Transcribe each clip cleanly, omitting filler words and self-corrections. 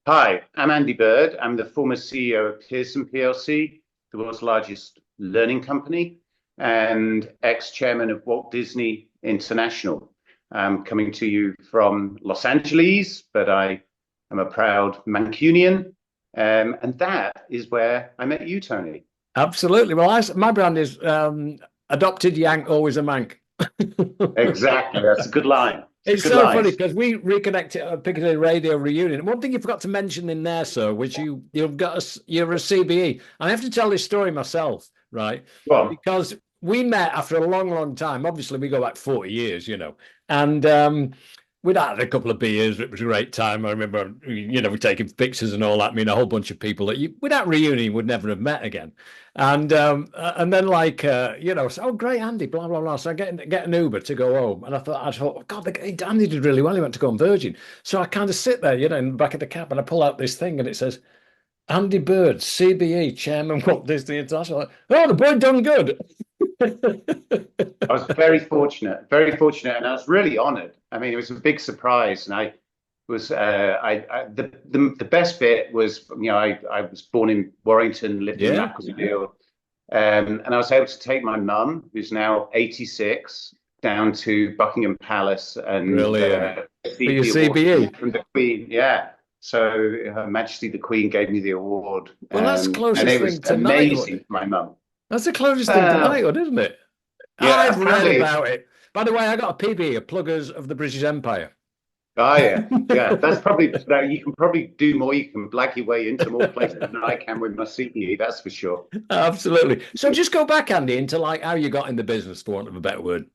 Hi, I'm Andy Bird. I'm the former CEO of Pearson PLC, the world's largest learning company, and ex-chairman of Walt Disney International. I'm coming to you from Los Angeles, but I am a proud Mancunian, and that is where I met you, Tony. Absolutely. Well, my brand is adopted Yank, always a Manc. Exactly, that's a good line. It's a It's good so line. funny because we reconnected at Piccadilly Radio reunion. One thing you forgot to mention in there, sir, was you're a CBE. And I have to tell this story myself, right? Go on. Because we met after a long, long time. Obviously, we go back 40 years, and we'd had a couple of beers. It was a great time. I remember, we're taking pictures and all that. I mean, a whole bunch of people that without reunion would never have met again. And then oh great Andy, blah blah blah. So I get an Uber to go home, and I thought, God, Andy did really well. He went to go on Virgin. So I kind of sit there, in the back of the cab, and I pull out this thing, and it says Andy Bird, CBE Chairman, Walt Disney International. Oh, the boy done good. I was very fortunate, and I was really honored. I mean, it was a big surprise, and I was the best bit was I was born in Warrington, lived in Yeah, Macclesfield, and I was able to take my mum, who's now 86, down to Buckingham Palace and brilliant. For receive your the award CBE. from the Queen. Yeah, so Her Majesty the Queen gave me the award, Well, that's and closest it was thing to knighthood. amazing for my mum. That's the closest thing to Uh, knighthood, isn't it? yeah, I've read apparently. about it. By the way, I got a PB, a Pluggers of the British Empire. Oh yeah, yeah. That's probably that. You can probably do more. You can blag your way into more places than I can with my CPE. That's for sure. Absolutely. So just go back, Andy, into like how you got in the business, for want of a better word.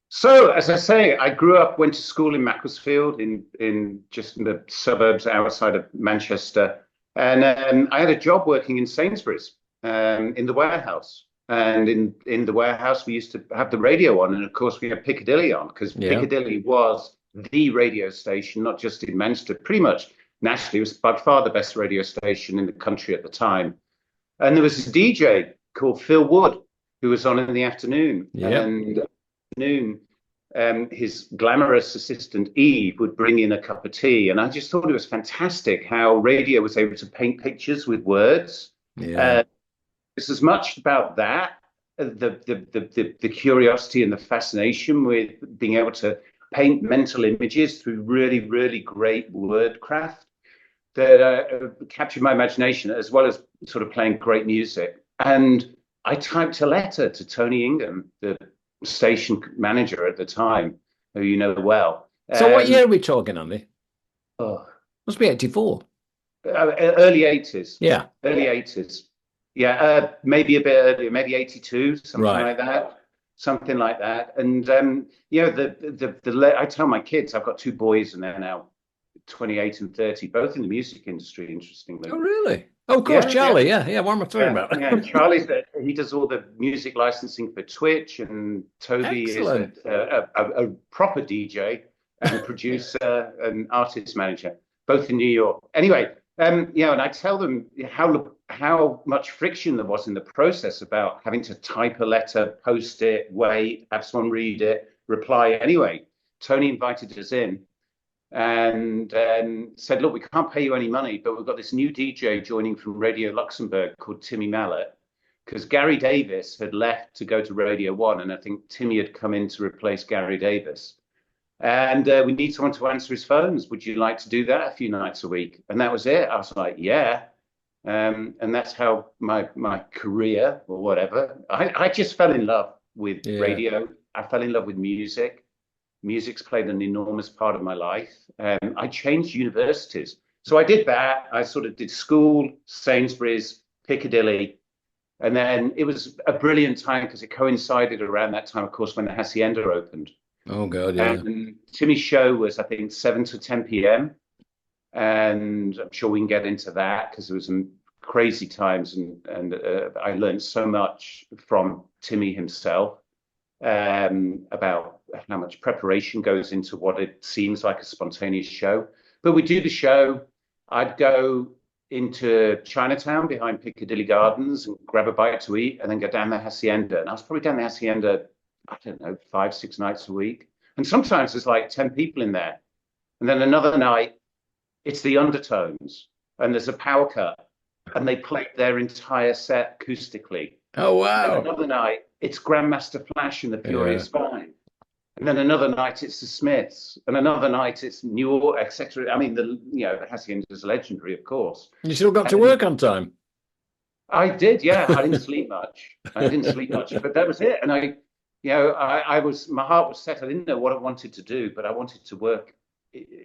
So as I say, I grew up, went to school in Macclesfield, in just in the suburbs outside of Manchester, and I had a job working in Sainsbury's, in the warehouse. And in the warehouse, we used to have the radio on, and of course, we had Piccadilly on because Yeah. Piccadilly was the radio station, not just in Manchester, pretty much nationally. It was by far the best radio station in the country at the time. And there was a DJ called Phil Wood who was on in the afternoon, Yep. and noon, his glamorous assistant Eve would bring in a cup of tea, and I just thought it was fantastic how radio was able to paint pictures with words. Yeah. Uh, it's as much about that, the curiosity and the fascination with being able to paint mental images through really, really great wordcraft that captured my imagination, as well as sort of playing great music. And I typed a letter to Tony Ingham, the station manager at the time, who you know well. So what year are we talking, Andy? Oh, Must be 84. early 80s, Yeah. early 80s. Yeah, maybe a bit earlier, maybe 82, something Right. like that. Something like that. And I tell my kids, I've got two boys and they're now 28 and 30, both in the music industry, interestingly. Oh, really? Oh, of course, Yeah, yeah. Charlie. Yeah, yeah. What am I talking Yeah, about? yeah. He does all the music licensing for Twitch, and Toby is Excellent. a proper DJ and producer and artist manager, both in New York. Anyway, and I tell them how much friction there was in the process about having to type a letter, post it, wait, have someone read it, reply. Anyway, Tony invited us in and said, look, we can't pay you any money, but we've got this new DJ joining from Radio Luxembourg called Timmy Mallet, because Gary Davis had left to go to Radio 1, and I think Timmy had come in to replace Gary Davis. And we need someone to answer his phones. Would you like to do that a few nights a week? And that was it. I was like, yeah. And that's how my career or whatever, I just fell in love with Yeah. radio. I fell in love with music. Music's played an enormous part of my life. I changed universities. So I did that. I sort of did school, Sainsbury's, Piccadilly. And then it was a brilliant time because it coincided around that time, of course, when the Hacienda opened. Oh, God, yeah. And Timmy's show was, I think, 7 to 10 p.m. And I'm sure we can get into that because there was some crazy times. And I learned so much from Timmy himself, about how much preparation goes into what it seems like a spontaneous show. But we do the show. I'd go into Chinatown behind Piccadilly Gardens and grab a bite to eat, and then go down the Hacienda. And I was probably down the Hacienda, I don't know, 5, 6 nights a week. And sometimes there's like 10 people in there. And then another night, it's the undertones, and there's a power cut, and they played their entire set acoustically. Oh And then wow. another night, it's Grandmaster Flash and the Yeah. Furious Five. And then another night it's the Smiths, and another night it's New York, etc. I mean, Hacienda is legendary, of course. You still got to And work on time. I did, yeah. I didn't sleep much. I didn't sleep much, but that was it. And my heart was set. I didn't know what I wanted to do, but I wanted to work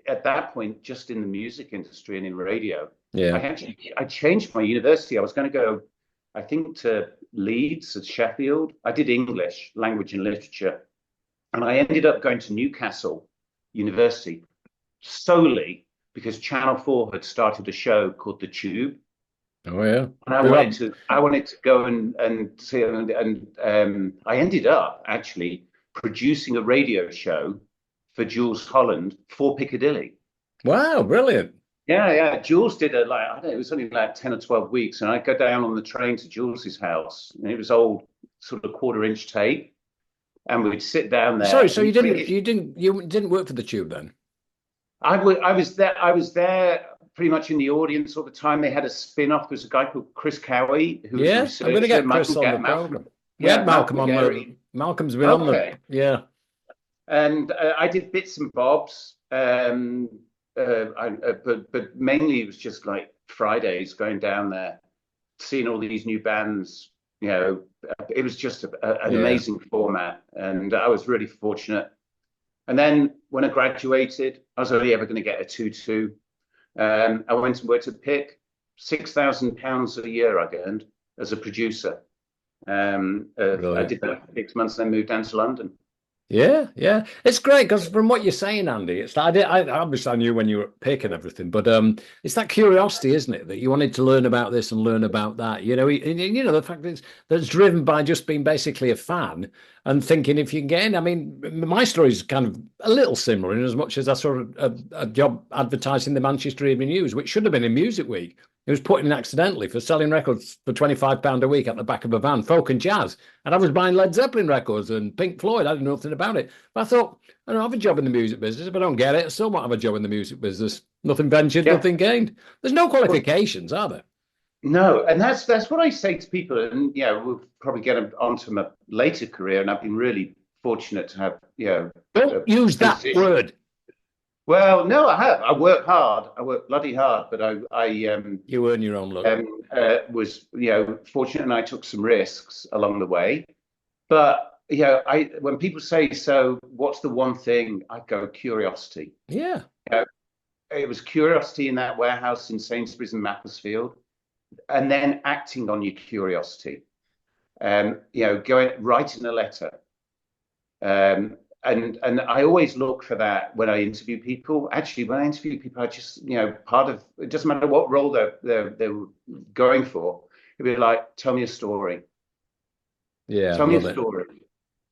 at that point just in the music industry and in radio. Yeah. I changed my university. I was going to go, I think, to Leeds at Sheffield. I did English, language and literature. And I ended up going to Newcastle University solely because Channel 4 had started a show called The Tube. Oh yeah. And I wanted to go and see, and I ended up actually producing a radio show for Jules Holland for Piccadilly. Wow, brilliant. Yeah, yeah. Jules did I don't know, it was only like 10 or 12 weeks, and I'd go down on the train to Jules's house, and it was old sort of quarter-inch tape, and we'd sit down there. Sorry, so you didn't work for the Tube then? I was there pretty much in the audience all the time. They had a spin-off. There's a guy called Chris Cowie who was a researcher. I'm going to get Chris on the program. We had Malcolm on there. Malcolm's been on the, yeah. And I did bits and bobs, but mainly it was just like Fridays going down there, seeing all these new bands. It was just an amazing format, and I was really fortunate. And then when I graduated, I was only ever going to get a 2-2. I went and worked at Pick. £6,000 a year I earned as a producer. I did that for 6 months, then moved down to London. Yeah, yeah, it's great because from what you're saying, Andy, it's I obviously I knew when you were at Pick and everything, but it's that curiosity, isn't it, that you wanted to learn about this and learn about that. The fact that's driven by just being basically a fan and thinking if you can get in. I mean, my story is kind of a little similar in as much as I saw a job advertising the Manchester Evening News, which should have been in Music Week. It was put in accidentally for selling records for £25 a week at the back of a van, folk and jazz. And I was buying Led Zeppelin records and Pink Floyd. I didn't know nothing about it. But I thought, I don't have a job in the music business. If I don't get it, I still won't have a job in the music business. Nothing ventured, nothing gained. There's no qualifications, are there? No, and that's what I say to people. And we'll probably get onto my later career. And I've been really fortunate to have, Don't use that word. Well, no, I have. I work hard. I work bloody hard, but you earn your own luck. Was fortunate, and I took some risks along the way. But when people say, "So, what's the one thing?" I go, curiosity. Yeah. It was curiosity in that warehouse in Sainsbury's and Macclesfield, and then acting on your curiosity. Writing a letter. And I always look for that when I interview people. Actually, when I interview people, I just, part of it doesn't matter what role they're going for. It'd be like, tell me a story. Yeah, tell me a story.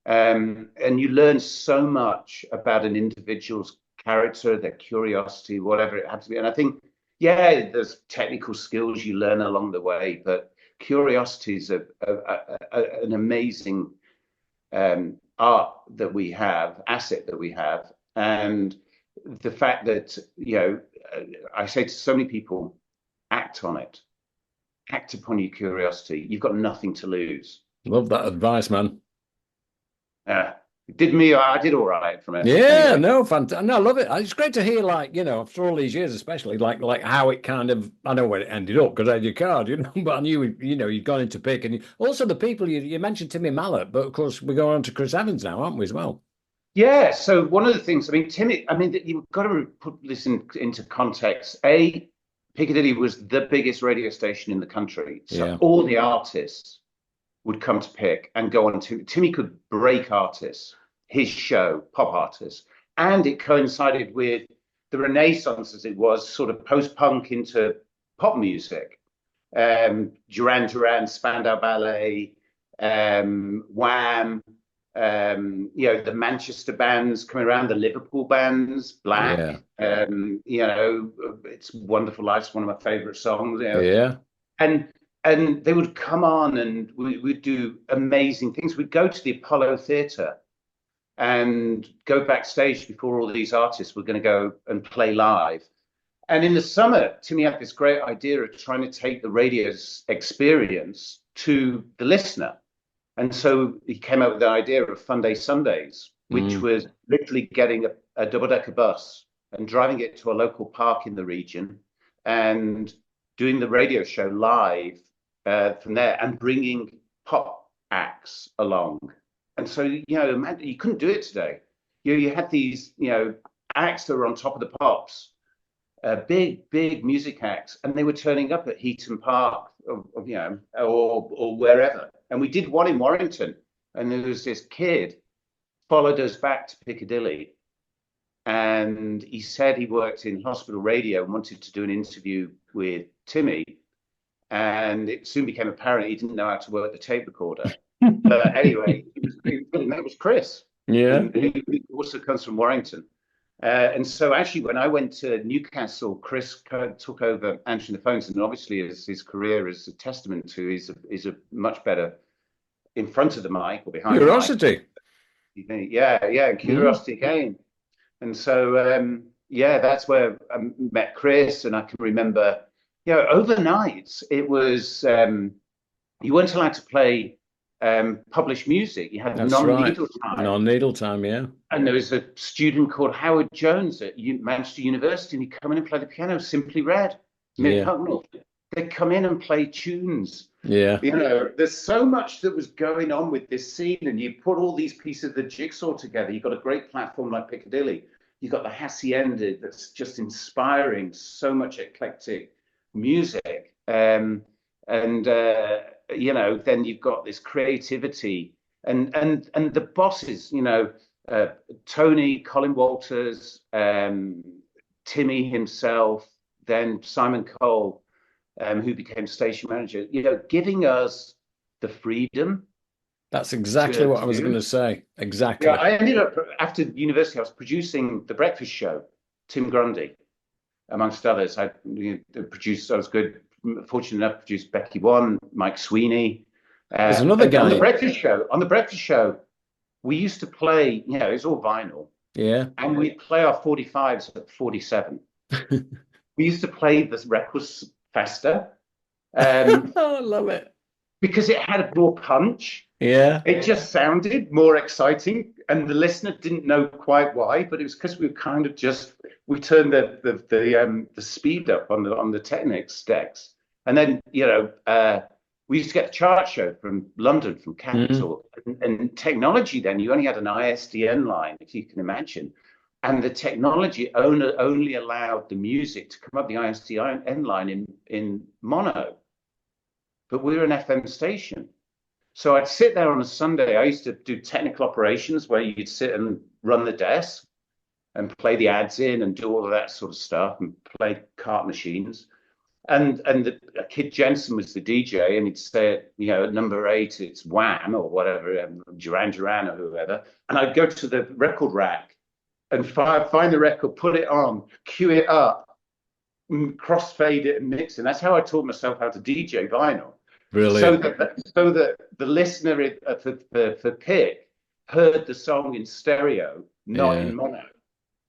And you learn so much about an individual's character, their curiosity, whatever it happens to be. And I think, there's technical skills you learn along the way, but curiosity is an amazing art that we have, asset that we have. And the fact that, I say to so many people, act on it. Act upon your curiosity. You've got nothing to lose. Love that advice, man. I did all right from it. Yeah, anyway. No, fantastic. No, I love it. It's great to hear, after all these years, especially, like how it kind of, I know where it ended up because I had your card, but I knew, you'd gone into Pick. And also the people, you mentioned Timmy Mallett, but of course we're going on to Chris Evans now, aren't we, as well? Yeah, so one of the things, Timmy, you've got to put this into context. Piccadilly was the biggest radio station in the country. So all the artists would come to Pick and go on to, Timmy could break artists, his show, pop artists. And it coincided with the Renaissance, as it was, sort of post-punk into pop music. Duran Duran, Spandau Ballet, Wham, the Manchester bands coming around, the Liverpool bands, Black, It's Wonderful Life's one of my favorite songs. And they would come on and we'd do amazing things. We'd go to the Apollo Theatre and go backstage before all these artists were going to go and play live. And in the summer, Timmy had this great idea of trying to take the radio's experience to the listener. And so he came up with the idea of Fun Day Sundays, which Mm. was literally getting a double-decker bus and driving it to a local park in the region and doing the radio show live from there and bringing pop acts along. And so, you couldn't do it today. You had these, acts that were on top of the pops, big music acts, and they were turning up at Heaton Park, or wherever. And we did one in Warrington, and there was this kid followed us back to Piccadilly, and he said he worked in hospital radio and wanted to do an interview with Timmy, and it soon became apparent he didn't know how to work the tape recorder. But anyway, that was Chris, Yeah. who also comes from Warrington. And so actually, when I went to Newcastle, Chris took over answering the phones, and obviously his career is a testament to he's a much better in front of the mic or behind Curiosity. the mic. Yeah, curiosity again. And so that's where I met Chris, and I can remember, overnight it was you weren't allowed to play published music. You had non-needle time. Non-needle time, yeah. And there was a student called Howard Jones at Manchester University, and he'd come in and play the piano, Simply Red, Mick Hucknall. They'd come in and play tunes. Yeah. There's so much that was going on with this scene, and you put all these pieces of the jigsaw together. You've got a great platform like Piccadilly. You've got the Hacienda that's just inspiring so much eclectic music. Then you've got this creativity and the bosses, Tony, Colin Walters, Timmy himself, then Simon Cole, who became station manager, giving us the freedom. That's exactly what I was going to say. Exactly. Yeah, I ended up, after university, I was producing The Breakfast Show, Tim Grundy, amongst others. I was fortunate enough to produce Becky One, Mike Sweeney. There's another guy. On The Breakfast Show, we used to play, it's all vinyl. Yeah. And we'd play our 45s at 47. We used to play the records faster. I love it. Because it had more punch. Yeah. It just sounded more exciting, and the listener didn't know quite why, but it was because we kind of we turned the speed up on the Technics decks. And then, we used to get the chart show from London, from Capital, and technology then, you only had an ISDN line, if you can imagine. And the technology only allowed the music to come up the ISDN line in mono. But we were an FM station. So I'd sit there on a Sunday. I used to do technical operations where you'd sit and run the desk and play the ads in and do all of that sort of stuff and play cart machines. And Kid Jensen was the DJ, and he'd say, at number 8, it's Wham or whatever, Duran Duran or whoever. And I'd go to the record rack and find the record, put it on, cue it up, crossfade it and mix it. And that's how I taught myself how to DJ vinyl. Brilliant. So that the listener for Pick heard the song in stereo, not in mono.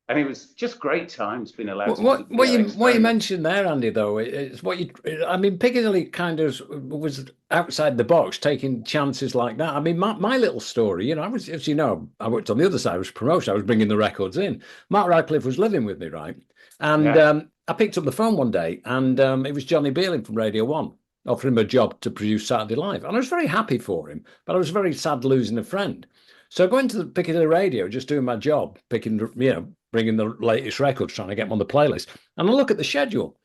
And it was just great times being allowed what you mentioned there, Andy, though, it's Piccadilly kind of was outside the box, taking chances like that. I mean, my little story, I was, as you know, I worked on the other side, I was promotion, I was bringing the records in. Mark Radcliffe was living with me, right? And I picked up the phone one day, and it was Johnny Beerling from Radio 1, offering him a job to produce Saturday Live. And I was very happy for him, but I was very sad losing a friend. So going to the Piccadilly Radio, just doing my job, bringing the latest records, trying to get them on the playlist. And I look at the schedule,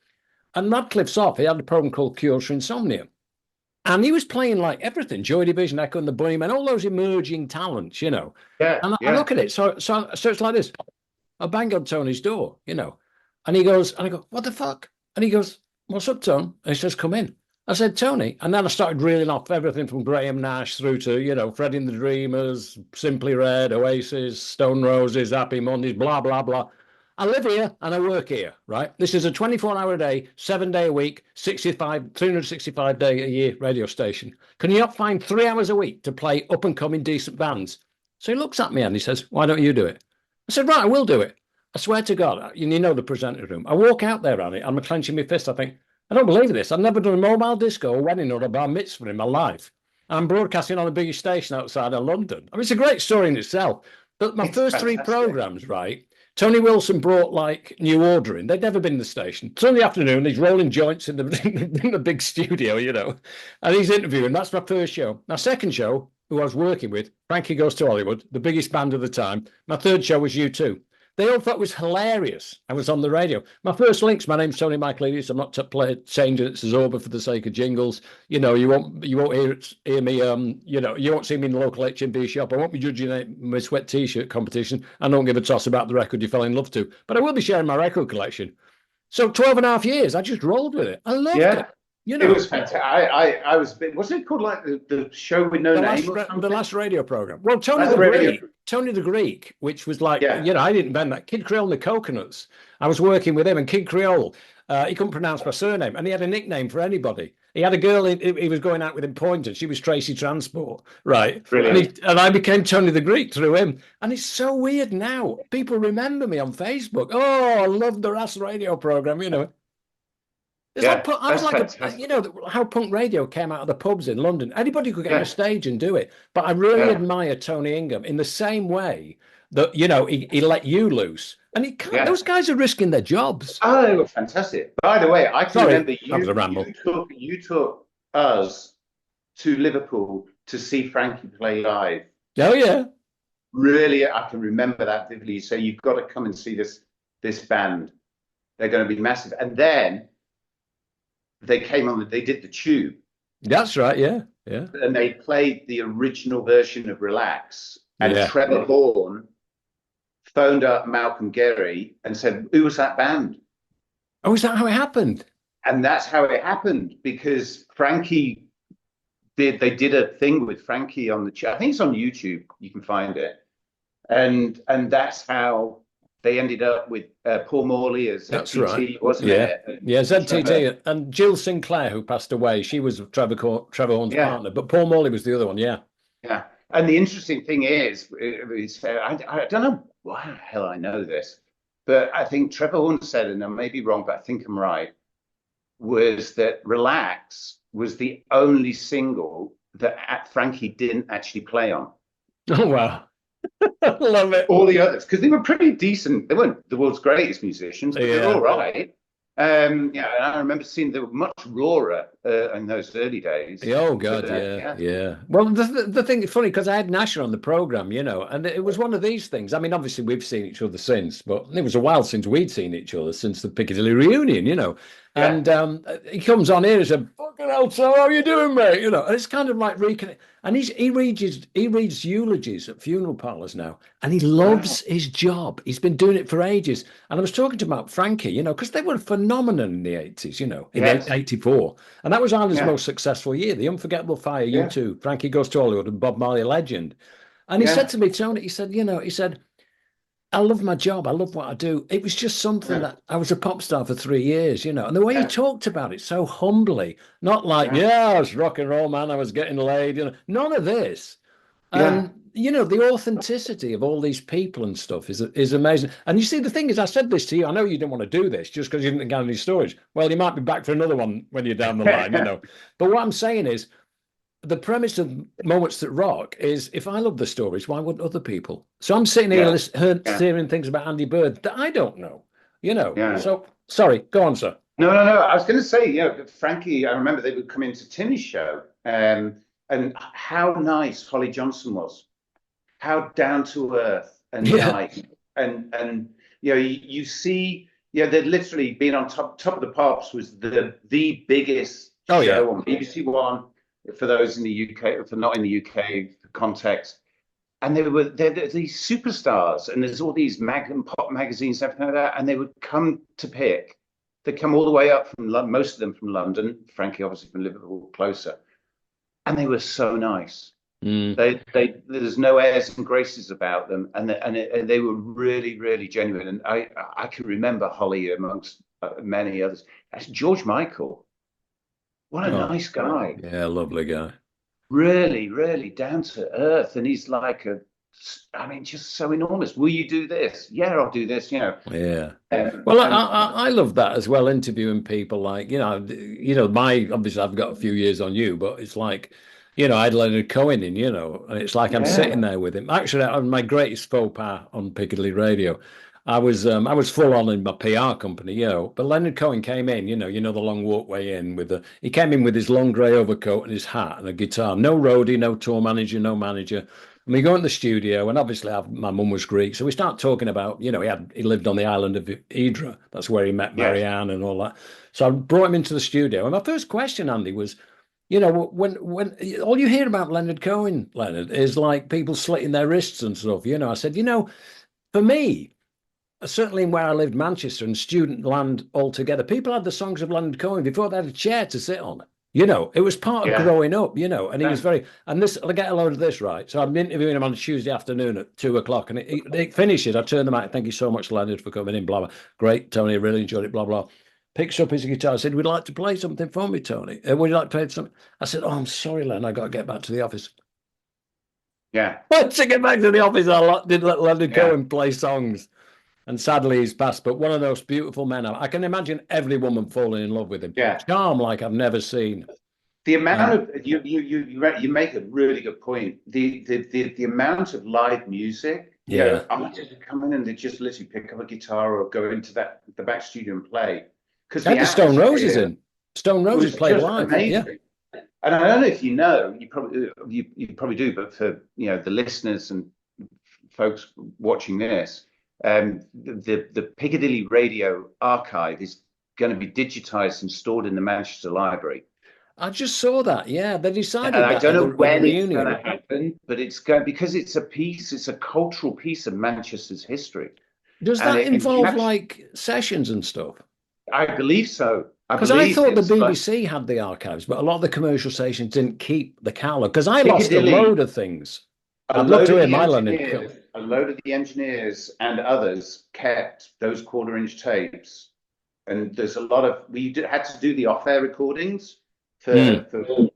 and Radcliffe's off. He had a program called Cures for Insomnia. And he was playing like everything, Joy Division, Echo and the Bunnymen, all those emerging talents, Yeah. And I look at it. So it's like this. I bang on Tony's door, And he goes, and I go, what the fuck? And he goes, what's up, Tone? And he says, come in. I said, Tony. And then I started reeling off everything from Graham Nash through to, Freddie and the Dreamers, Simply Red, Oasis, Stone Roses, Happy Mondays, blah, blah, blah. I live here and I work here, right? This is a 24-hour a day, 7-day a week, 365 day a year radio station. Can you not find 3 hours a week to play up and coming decent bands? So he looks at me and he says, why don't you do it? I said, right, I will do it. I swear to God, you know the presenter room. I walk out there, Annie, I'm clenching my fist. I think, I don't believe this. I've never done a mobile disco, a wedding, or a bar mitzvah in my life. I'm broadcasting on the biggest station outside of London. I mean, it's a great story in itself. But my It's first three fantastic. programs, right? Tony Wilson brought like new order in. They'd never been in the station. Sunday afternoon, he's rolling joints in in the big studio, and he's interviewing. That's my first show. My second show, who I was working with, Frankie Goes to Hollywood, the biggest band of the time. My third show was U2. They all thought it was hilarious. I was on the radio. My first links, my name's Tony Michaelides. I'm not changing it to Zorba for the sake of jingles. You won't hear me. You won't see me in the local HMV shop. I won't be judging my sweat T-shirt competition. I don't give a toss about the record you fell in love to. But I will be sharing my record collection. So 12 and a half years, I just rolled with it. I loved it. Yeah. It was fantastic. I was a bit, wasn't it called like the show with no name or something? The last radio program. Well, Tony the Greek, which was like, I didn't invent that. Kid Creole and the Coconuts. I was working with him, and Kid Creole, he couldn't pronounce my surname, and he had a nickname for anybody. He had a girl he was going out with in Poynton. She was Tracy Transport, right? Brilliant. And I became Tony the Greek through him. And it's so weird now. People remember me on Facebook. Oh, I love the last radio program, It's I was like, how punk radio came out of the pubs in London. Anybody could get on a stage and do it. But I really admire Tony Ingham in the same way that, he let you loose. And he can't, those guys are risking their jobs. Oh, they were fantastic. By the way, I can remember you took us to Liverpool to see Frankie play live. Oh, yeah. Really, I can remember that vividly. You say, you've got to come and see this band. They're going to be massive. And then they came on, they did the Tube. That's right, yeah. And they played the original version of Relax. And Trevor Horn phoned up Malcolm Gary and said, who was that band? Oh, is that how it happened? And that's how it happened, because Frankie they did a thing with Frankie on the I think it's on YouTube, you can find it. And that's how they ended up with Paul Morley as ZTT, wasn't it? Yeah, ZTT. And Jill Sinclair, who passed away, she was Trevor Horn's partner, but Paul Morley was the other one, Yeah. And the interesting thing is I don't know why the hell I know this, but I think Trevor Horn said, and I may be wrong, but I think I'm right, was that Relax was the only single that Frankie didn't actually play on. Oh, wow. I love it. All the others, because they were pretty decent. They weren't the world's greatest musicians, but they were all right. And I remember seeing they were much rawer in those early days. Oh God, yeah. Well, the thing is funny because I had Nasher on the program, and it was one of these things. I mean, obviously we've seen each other since, but it was a while since we'd seen each other since the Piccadilly reunion, And he comes on here and said, "Fucking hell, so how are you doing, mate?" And it's kind of like reconnect. And he reads eulogies at funeral parlors now, and he loves his job. He's been doing it for ages. And I was talking to him about Frankie, because they were a phenomenon in the 80s, in 84. And that was Ireland's most successful year. The Unforgettable Fire, U2, Frankie Goes to Hollywood, and Bob Marley, Legend. And he said to me, Tony, he said, I love my job. I love what I do. It was just something that I was a pop star for 3 years, And the way he talked about it so humbly, not like, I was rock and roll, man. I was getting laid, None of this. And, the authenticity of all these people and stuff is amazing. And you see, the thing is, I said this to you. I know you didn't want to do this just because you didn't get any stories. Well, you might be back for another one when you're down the line, But what I'm saying is, the premise of Moments That Rock is, if I love the stories, why wouldn't other people? So I'm sitting here hearing things about Andy Bird that I don't know, So, sorry, go on, sir. No. I was going to say, Frankie, I remember they would come into Timmy's show, and how nice Holly Johnson was, how down to earth and nice, and you see, they'd literally been on top of the Pops was the biggest show on BBC One. For those in the UK, for not in the UK context, and they're these superstars, and there's all these pop magazines and everything like that, and they would come to pick. They come all the way up from most of them from London. Frankie obviously from Liverpool, closer, and they were so nice. There's no airs and graces about them, and they were really, really genuine. And I can remember Holly amongst many others. That's George Michael. What a nice guy. Yeah, lovely guy. Really, really down to earth. And he's like I mean, just so enormous. Will you do this? Yeah, I'll do this. Yeah. Well, And I love that as well, interviewing people like, my obviously I've got a few years on you, but it's like, I had Leonard Cohen in, and it's like I'm sitting yeah, there with him. Actually, my greatest faux pas on Piccadilly Radio, I was full on in my PR company, but Leonard Cohen came in, the long walkway in he came in with his long grey overcoat and his hat and a guitar. No roadie, no tour manager, no manager. And we go in the studio, and obviously my mum was Greek, so we start talking about, he lived on the island of Hydra. That's where he met yes, Marianne and all that. So I brought him into the studio, and my first question, Andy, was, when all you hear about Leonard Cohen, Leonard, is like people slitting their wrists and stuff. I said, for me, certainly where I lived, Manchester and student land altogether, people had the songs of Leonard Cohen before they had a chair to sit on. It was part of yeah, growing up, and he was and I'll get a load of this right. So I'm interviewing him on a Tuesday afternoon at 2 o'clock, and it finishes. I turn them out. Thank you so much, Leonard, for coming in, blah, blah. Great, Tony, I really enjoyed it, blah, blah. Picks up his guitar. I said, "Would you like to play something for me, Tony? Would you like to play something?" I said, "Oh, I'm sorry, Len. I got to get back to the office." yeah, To get back to the office, I did let Leonard yeah. Cohen play songs. And sadly, he's passed. But one of those beautiful men. I can imagine every woman falling in love with him. Yeah. Charm like I've never seen. The amount of you make a really good point. The amount of live music, Yeah. artists come in and they just literally pick up a guitar or go into the back studio and play. Because Had the Stone Roses in. Stone Roses played live. Amazing. Yeah. And I don't know if you know, you probably do, but for the listeners and folks watching this, the Piccadilly Radio archive is going to be digitized and stored in the Manchester Library. I just saw that. Yeah, they decided And that I don't know when it's reunion. going to happen, but it's going because it's a cultural piece of Manchester's history. Does that involve like sessions and stuff? I believe so. Because I thought the BBC had the archives, but a lot of the commercial stations didn't keep the catalog. Because I lost a load of things. I'd love to hear my Leonard. A load of the engineers and others kept those quarter-inch tapes, and there's a lot of had to do the off-air recordings for the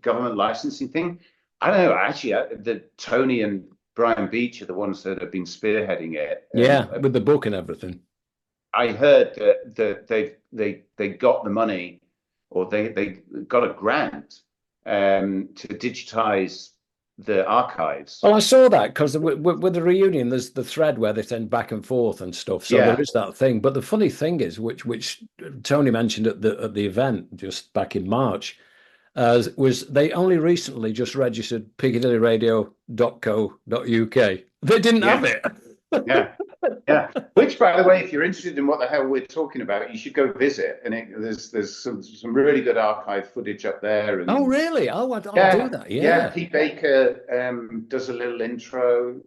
government licensing thing. I don't know. Actually, Tony and Brian Beach are the ones that have been spearheading it. Yeah, with the book and everything. I heard that they got the money, or they got a grant to digitize the archives. Well, I saw that because with the reunion, there's the thread where they send back and forth and stuff. So there is that thing. But the funny thing is, which Tony mentioned at the event just back in March, was they only recently just registered piccadillyradio.co.uk. They didn't have it. Yeah. Yeah. Which, by the way, if you're interested in what the hell we're talking about, you should go visit. And there's some really good archive footage up there. And, oh, really? Oh, I'll do that. Yeah. Pete Baker does a little intro.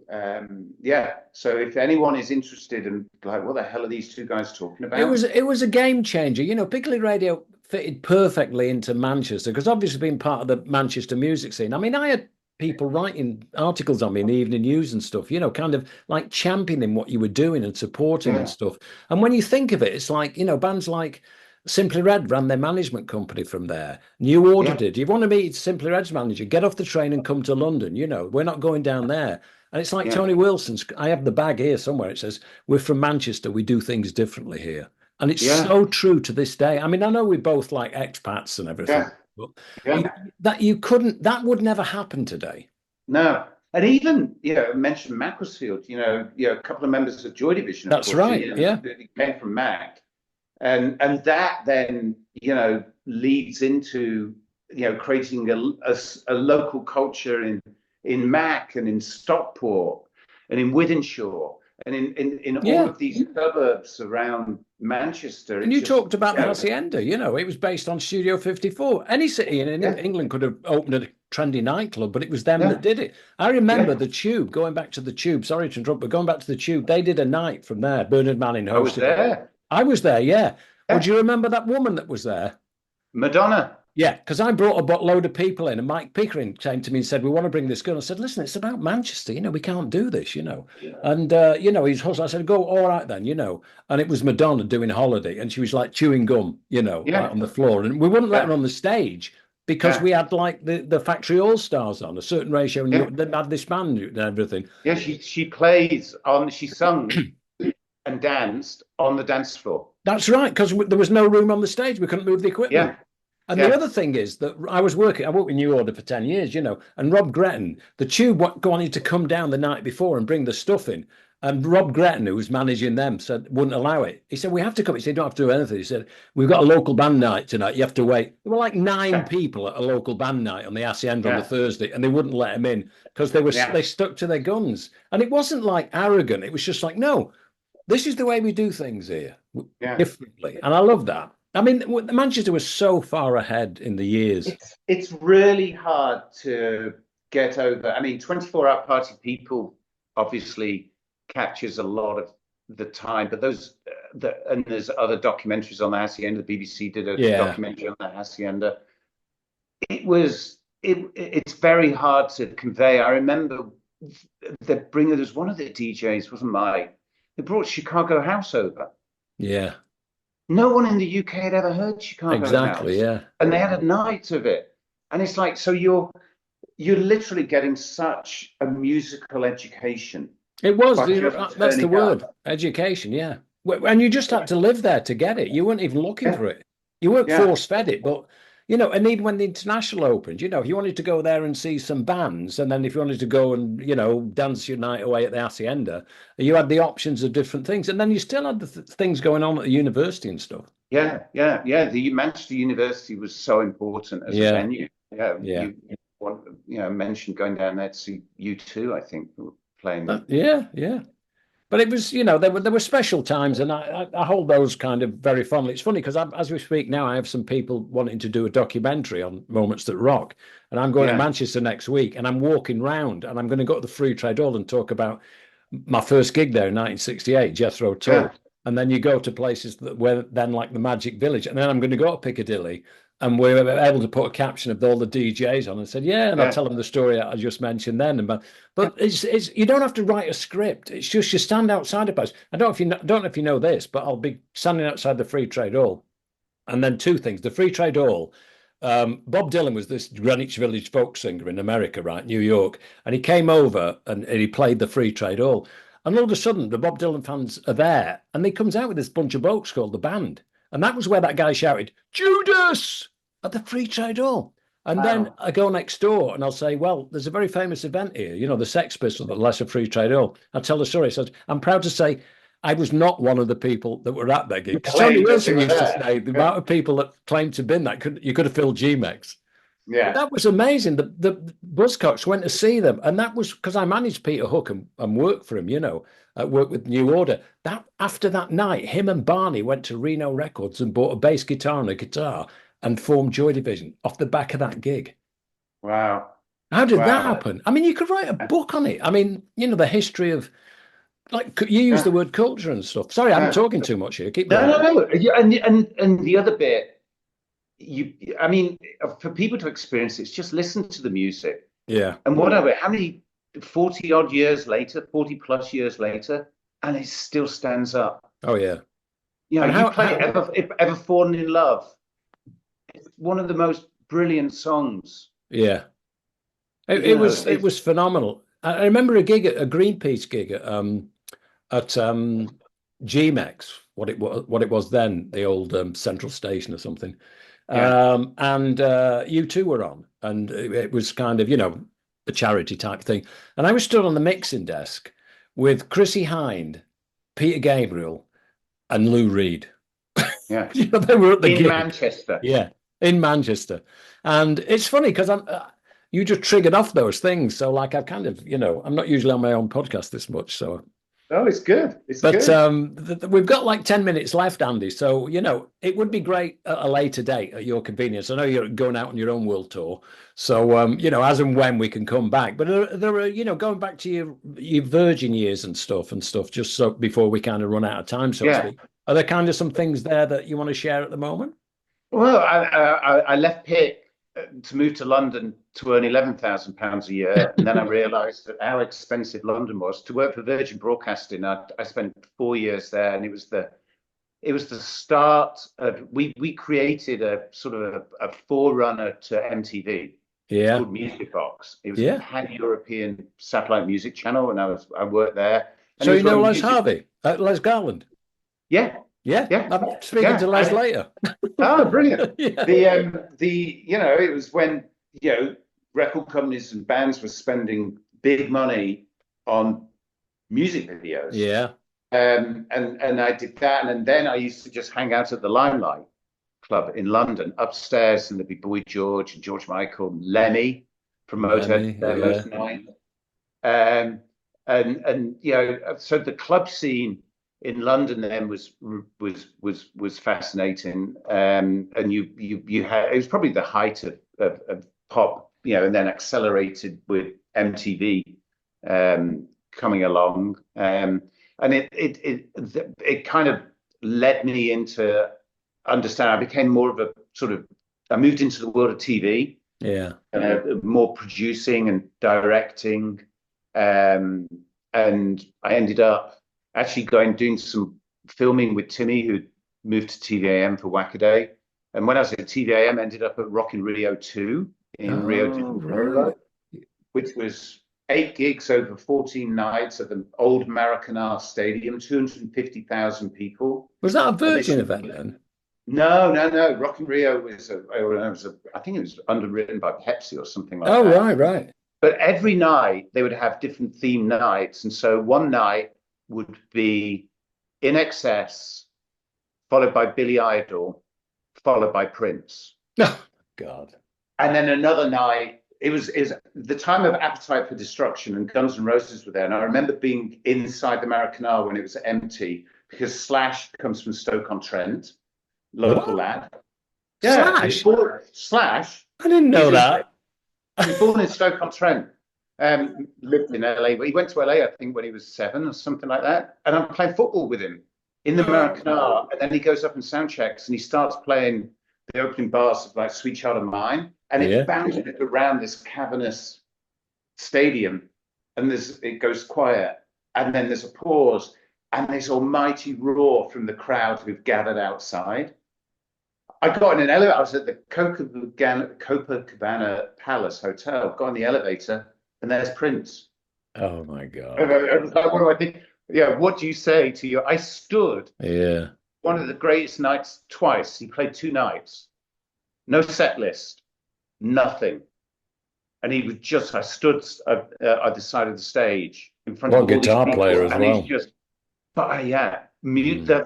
So if anyone is interested in like, what the hell are these two guys talking about? It was a game changer. Piccadilly Radio fitted perfectly into Manchester because obviously being part of the Manchester music scene. I mean, I had people writing articles on me in the evening news and stuff, kind of like championing what you were doing and supporting and stuff. And when you think of it, it's like, bands like Simply Red ran their management company from there. New Order did. You want to meet Simply Red's manager, get off the train and come to London. We're not going down there. And it's like Tony Wilson's, I have the bag here somewhere. It says, we're from Manchester. We do things differently here. And it's so true to this day. I mean, I know we both like expats and everything. Yeah. That would never happen today. No. And even, mentioned Macclesfield, a couple of members of Joy Division. That's right. They came from Mac. And that then, leads into, creating a local culture in Mac and in Stockport and in Wythenshawe and in all of these suburbs around Manchester. And you talked about the Hacienda, it was based on Studio 54. Any city in England could have opened a trendy nightclub, but it was them that did it. I remember the Tube, going back to the Tube, sorry to interrupt, but going back to the Tube, they did a night from there. Bernard Manning hosted. I was there, yeah. Would you remember that woman that was there? Madonna. Yeah, because I brought a load of people in, and Mike Pickering came to me and said, we want to bring this girl. I said, listen, it's about Manchester, we can't do this, And, he's hustling. I said, go, all right then, And it was Madonna doing Holiday, and she was like chewing gum, like on the floor. And we wouldn't let her on the stage because we had like the Factory All Stars on a certain ratio, and Yeah. they had this band and everything. Yeah, she sung and danced on the dance floor. That's right, because there was no room on the stage. We couldn't move the equipment. Yeah, And the yeah, other thing is that I worked with New Order for 10 years, and Rob Gretton, the tube wanted to come down the night before and bring the stuff in. And Rob Gretton, who was managing them, said wouldn't allow it. He said, we have to come. He said, you don't have to do anything. He said, we've got a local band night tonight. You have to wait. There were like 9 people at a local band night on the Hacienda on the Thursday, and they wouldn't let him in because they stuck to their guns. And it wasn't like arrogant. It was just like, no, this is the way we do things here differently. And I love that. I mean, Manchester was so far ahead in the years. It's really hard to get over. I mean, 24-hour party people obviously captures a lot of the time, but and there's other documentaries on the Hacienda. The BBC did a documentary on the Hacienda. It's very hard to convey. I remember there's one of the DJs, wasn't mine. They brought Chicago House over. Yeah. No one in the UK had ever heard Chicago House. Yeah. And they had a night of it. And it's like, so you're literally getting such a musical education. It was, that's the word, education, yeah. And you just had to live there to get it. You weren't even looking for it. You weren't force-fed it, but, and even when the International opened, if you wanted to go there and see some bands, and then if you wanted to go and, dance your night away at the Hacienda, you had the options of different things. And then you still had the things going on at the university and stuff. Yeah. The Manchester University was so important as a venue. Yeah. You mentioned going down there to see U2, I think, playing. Yeah. But it was, there were special times, and I hold those kind of very fondly. It's funny because as we speak now, I have some people wanting to do a documentary on Moments That Rock, and I'm going to Manchester next week, and I'm walking round, and I'm going to go to the Free Trade Hall and talk about my first gig there in 1968, Jethro Tull. And then you go to places where then like the Magic Village, and then I'm going to go to Piccadilly. And we were able to put a caption of all the DJs on and said, and I'll tell them the story I just mentioned then. But it's you don't have to write a script. It's just you stand outside a place. I don't know if you know this, but I'll be standing outside the Free Trade Hall. And then 2 things. The Free Trade Hall, Bob Dylan was this Greenwich Village folk singer in America, right, New York. And he came over and he played the Free Trade Hall. And all of a sudden, the Bob Dylan fans are there. And he comes out with this bunch of blokes called the band. And that was where that guy shouted, Judas, at the Free Trade Hall. And then I go next door and I'll say, well, there's a very famous event here, the Sex Pistols at the Lesser Free Trade Hall. I tell the story. I said, I'm proud to say I was not one of the people that were at that gig. Tony Wilson used to say the amount of people that claimed to have been that you could have filled G-Mex. Yeah. But that was amazing. The Buzzcocks went to see them. And that was because I managed Peter Hook and worked for him, worked with New Order. That after that night, him and Barney went to Reno Records and bought a bass guitar and a guitar and formed Joy Division off the back of that gig. Wow. How did that happen? I mean, you could write a book on it. I mean, the history of, like, you use the word culture and stuff. Sorry, I'm talking too much here. Keep going. No. And the other bit, I mean, for people to experience it, it's just listen to the music. Yeah. And whatever, how many 40 odd years later, 40 plus years later, and it still stands up. Oh, yeah. Ever Fallen in Love. It's one of the most brilliant songs. Yeah. It was phenomenal. I remember a Greenpeace gig at G-Mex, what it was then, the old Central Station or something. And U2 were on, and it was kind of, a charity type thing. And I was stood on the mixing desk with Chrissie Hynde, Peter Gabriel, and Lou Reed. Yeah. They were at the gig. Manchester. Yeah, in Manchester. And it's funny because you just triggered off those things. So like I've kind of, I'm not usually on my own podcast this much. So. Oh, it's good. But we've got like 10 minutes left, Andy. So, it would be great at a later date at your convenience. I know you're going out on your own world tour. So, as and when we can come back. But there are, going back to your Virgin years and stuff, just so before we kind of run out of time, so to speak. Are there kind of some things there that you want to share at the moment? Well, I left Pitt to move to London to earn £11,000 a year, and then I realised that how expensive London was. To work for Virgin Broadcasting, I spent 4 years there, and it was the it was the start of we created a sort of a forerunner to MTV. It's Yeah. called Music Box. It was a Yeah. pan-European satellite music channel, and I worked there. And So it you was know when Les music, Harvey, Les Garland? yeah, Yeah. yeah, I'm speaking yeah. to Les later. Oh, brilliant. Yeah. The it was when record companies and bands were spending big money on music videos. Yeah. And I did that, and then I used to just hang out at the Limelight Club in London, upstairs, and there'd be Boy George and George Michael, Lemmy from Lemmy, Motorhead, yeah. most nights. And so the club scene in London then was fascinating. And you had, it was probably the height of pop, and then accelerated with MTV coming along. And it kind of led me into understand. I became more of a sort of, I moved into the world of TV, Yeah. more producing and directing. And I ended up actually doing some filming with Timmy, who moved to TVAM for Wackaday. And when I was at TVAM, ended up at Rock in Rio 2 in Rio de Janeiro, Right. which was 8 gigs over 14 nights at the old Maracanã Stadium, 250,000 people. Was that a Virgin event then? No. Rock in Rio I think it was underwritten by Pepsi or something like Oh, that. right. But every night they would have different theme nights. And so one night would be In Excess, followed by Billy Idol, followed by Prince. Oh, God. And then another night, it was the time of Appetite for Destruction, and Guns N' Roses were there. And I remember being inside the Maracanã when it was empty, because Slash comes from Stoke-on-Trent, local lad. Yeah, Slash. I didn't know that. He was born in Stoke-on-Trent, lived in LA. But he went to LA, I think, when he was 7 or something like that. And I'm playing football with him in the Maracanã. And then he goes up and sound checks, and he starts playing the opening bars of like Sweet Child of Mine. And it bounded around this cavernous stadium. And it goes quiet. And then there's a pause. And this almighty roar from the crowd who've gathered outside. I got in an elevator. I was at the Copacabana Palace Hotel. Got in the elevator, and there's Prince. Oh my God! I was like, what do I think? Yeah, what do you say to you? I stood. Yeah. One of the greatest nights twice. He played 2 nights. No set list. Nothing. And he was just. I stood at the side of the stage in front of all these guitar people, player as and well. he's just. But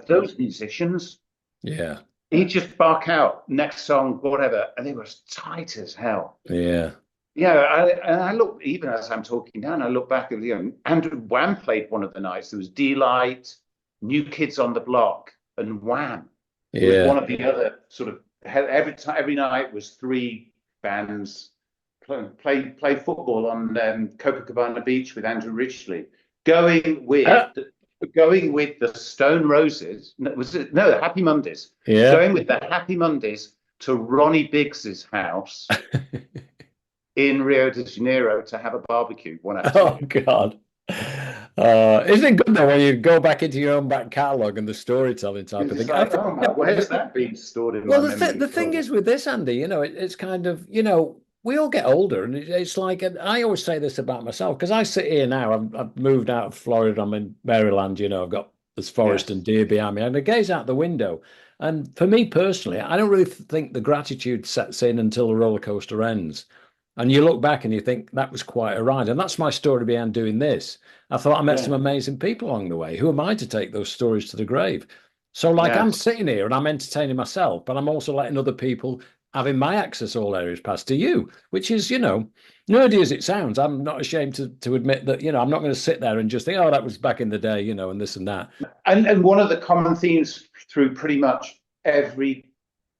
those musicians. Yeah. He'd just bark out next song, whatever, and they were as tight as hell. Yeah. Yeah, I look, even as I'm talking now, and I look back at Andrew Wham played one of the nights. There was D-Light, New Kids on the Block, and Wham. It was one of the other sort of every night was 3 bands play football on Copacabana Beach with Andrew Ridgeley, going with the Stone Roses. The Happy Mondays. Yeah. Going with the Happy Mondays to Ronnie Biggs's house in Rio de Janeiro to have a barbecue one afternoon. Oh God. Isn't it good though when you go back into your own back catalogue and the storytelling type of thing? Like, oh man, where's that been stored in well, my memory? the thing is with this, Andy, it's kind of, we all get older, and it's like, and I always say this about myself, because I sit here now, I've moved out of Florida, I'm in Maryland, I've got this forest and deer behind me, and I gaze out the window. And for me personally, I don't really think the gratitude sets in until the roller coaster ends. And you look back and you think that was quite a ride. And that's my story behind doing this. I thought I met some amazing people along the way. Who am I to take those stories to the grave? So I'm sitting here and I'm entertaining myself, but I'm also letting other people having my access all areas pass to you, which is, nerdy as it sounds. I'm not ashamed to admit that, I'm not going to sit there and just think, oh, that was back in the day, and this and that. And one of the common themes through pretty much every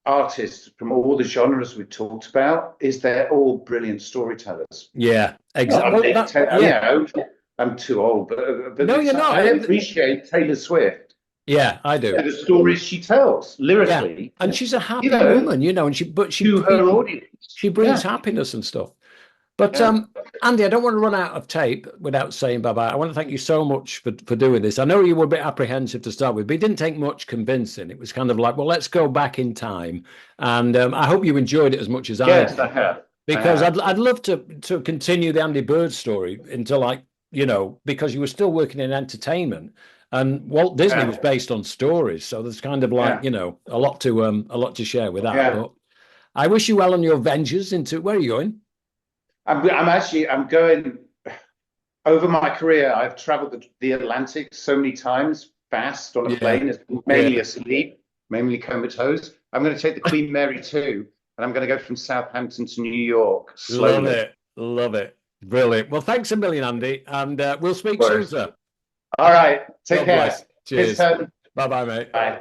artist from all the genres we've talked about is they're all brilliant storytellers. Yeah, exactly. I'm too old, but no, you're not. I appreciate Taylor Swift. Yeah, I do. The stories she tells lyrically, and she's a happy woman, and she to her audience, she brings happiness and stuff. But Yeah. Andy, I don't want to run out of tape without saying bye-bye. I want to thank you so much for doing this. I know you were a bit apprehensive to start with, but it didn't take much convincing. It was kind of like, well, let's go back in time. And I hope you enjoyed it as much as I Yes, did. I have. I Because have. I'd love to continue the Andy Bird story until, like, because you were still working in entertainment, and Walt Disney was Yeah. based on stories, so there's kind of like, Yeah. a lot to share with that. Yeah. But I wish you well on your ventures into where are you going? I'm going over my career. I've traveled the Atlantic so many times, fast on a Yeah, plane, mainly yeah, asleep, mainly comatose. I'm going to take the Queen Mary 2, and I'm going to go from Southampton to New York love slowly. it, love it, brilliant. Well, thanks a million, Andy, and we'll speak soon, Worse. sir. All right. Take God care. bless. Cheers, Cheers. Tony. Bye bye, mate. Bye.